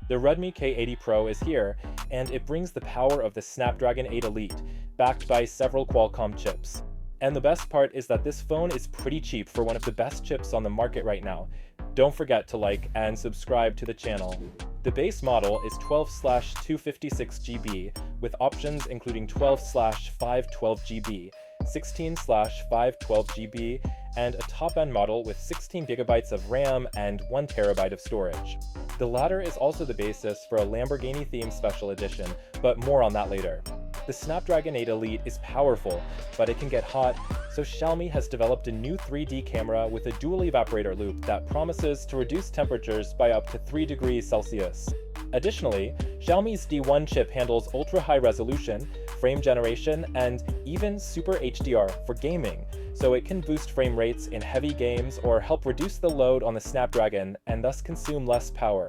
The Redmi K80 Pro is here, and it brings the power of the Snapdragon 8 Elite, backed by several Qualcomm chips. And the best part is that this phone is pretty cheap for one of the best chips on the market right now. Don't forget to like and subscribe to the channel. The base model is 12/256GB, with options including 12/512GB, 16/512GB, and a top-end model with 16GB of RAM and 1TB of storage. The latter is also the basis for a Lamborghini-themed special edition, but more on that later. The Snapdragon 8 Elite is powerful, but it can get hot, so Xiaomi has developed a new 3D camera with a dual evaporator loop that promises to reduce temperatures by up to 3 degrees Celsius. Additionally, Xiaomi's D1 chip handles ultra-high resolution, frame generation, and even Super HDR for gaming, so it can boost frame rates in heavy games or help reduce the load on the Snapdragon and thus consume less power.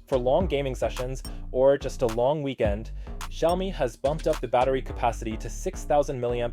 For long gaming sessions or just a long weekend, Xiaomi has bumped up the battery capacity to 6,000 mAh,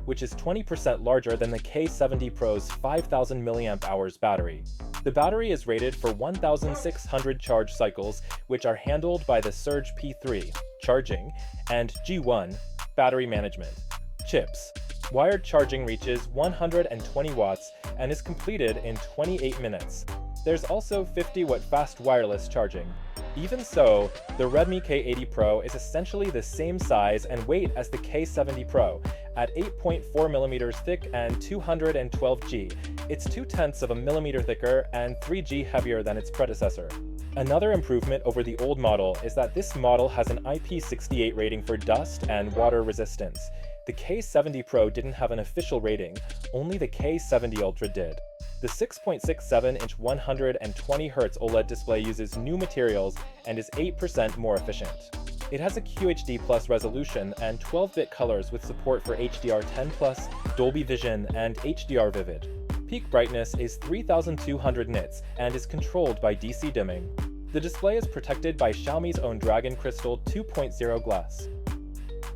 which is 20% larger than the K70 Pro's 5,000 mAh battery. The battery is rated for 1,600 charge cycles, which are handled by the Surge P3, charging, and G1, battery management. Chips. Wired charging reaches 120 watts and is completed in 28 minutes. There's also 50-watt fast wireless charging. Even so, the Redmi K80 Pro is essentially the same size and weight as the K70 Pro, at 8.4mm thick and 212G. It's 0.2 of a millimeter thicker and 3G heavier than its predecessor. Another improvement over the old model is that this model has an IP68 rating for dust and water resistance. The K70 Pro didn't have an official rating, only the K70 Ultra did. The 6.67-inch 120Hz OLED display uses new materials and is 8% more efficient. It has a QHD+ resolution and 12-bit colors with support for HDR10+, Dolby Vision, and HDR Vivid. Peak brightness is 3200 nits and is controlled by DC dimming. The display is protected by Xiaomi's own Dragon Crystal 2.0 glass.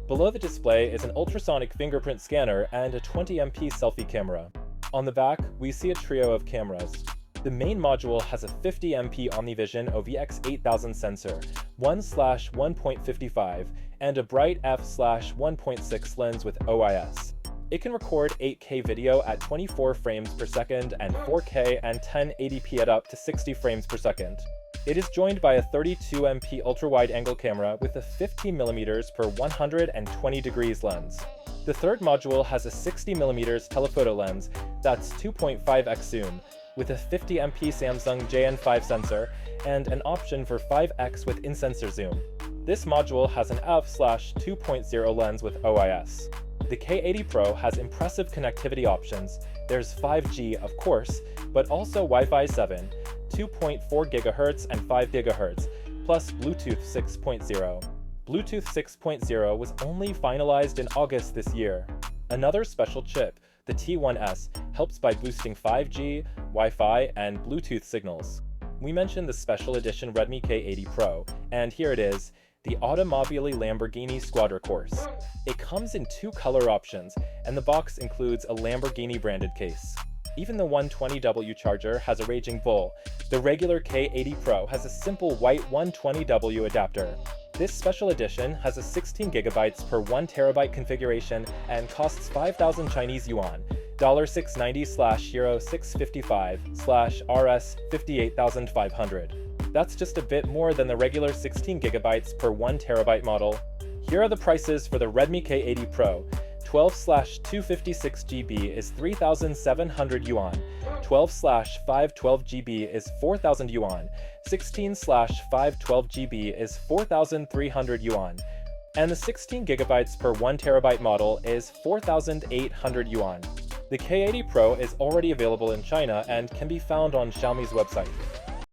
Below the display is an ultrasonic fingerprint scanner and a 20MP selfie camera. On the back, we see a trio of cameras. The main module has a 50MP OmniVision OVX8000 sensor, 1/1.55, and a bright f/1.6 lens with OIS. It can record 8K video at 24 frames per second and 4K and 1080p at up to 60 frames per second. It is joined by a 32MP ultra-wide-angle camera with a 50mm per 120 degrees lens. The third module has a 60mm telephoto lens that's 2.5x zoom, with a 50MP Samsung JN5 sensor and an option for 5x with in-sensor zoom. This module has an f/2.0 lens with OIS. The K80 Pro has impressive connectivity options. There's 5G, of course, but also Wi-Fi 7, 2.4 GHz and 5 GHz, plus Bluetooth 6.0. Bluetooth 6.0 was only finalized in August this year. Another special chip, the T1S, helps by boosting 5G, Wi-Fi, and Bluetooth signals. We mentioned the special edition Redmi K80 Pro, and here it is, the Automobili Lamborghini Squadra Corse. It comes in 2 color options, and the box includes a Lamborghini-branded case. Even the 120W charger has a Raging Bull. The regular K80 Pro has a simple white 120W adapter. This special edition has a 16GB per 1TB configuration and costs 5,000 Chinese yuan, $690/Euro 655/Rs 58,500. That's just a bit more than the regular 16GB per 1TB model. Here are the prices for the Redmi K80 Pro. 12/256GB is 3,700 yuan, 12/512GB is 4,000 yuan, 16/512GB is 4,300 yuan, and the 16GB per 1TB model is 4,800 yuan. The K80 Pro is already available in China and can be found on Xiaomi's website.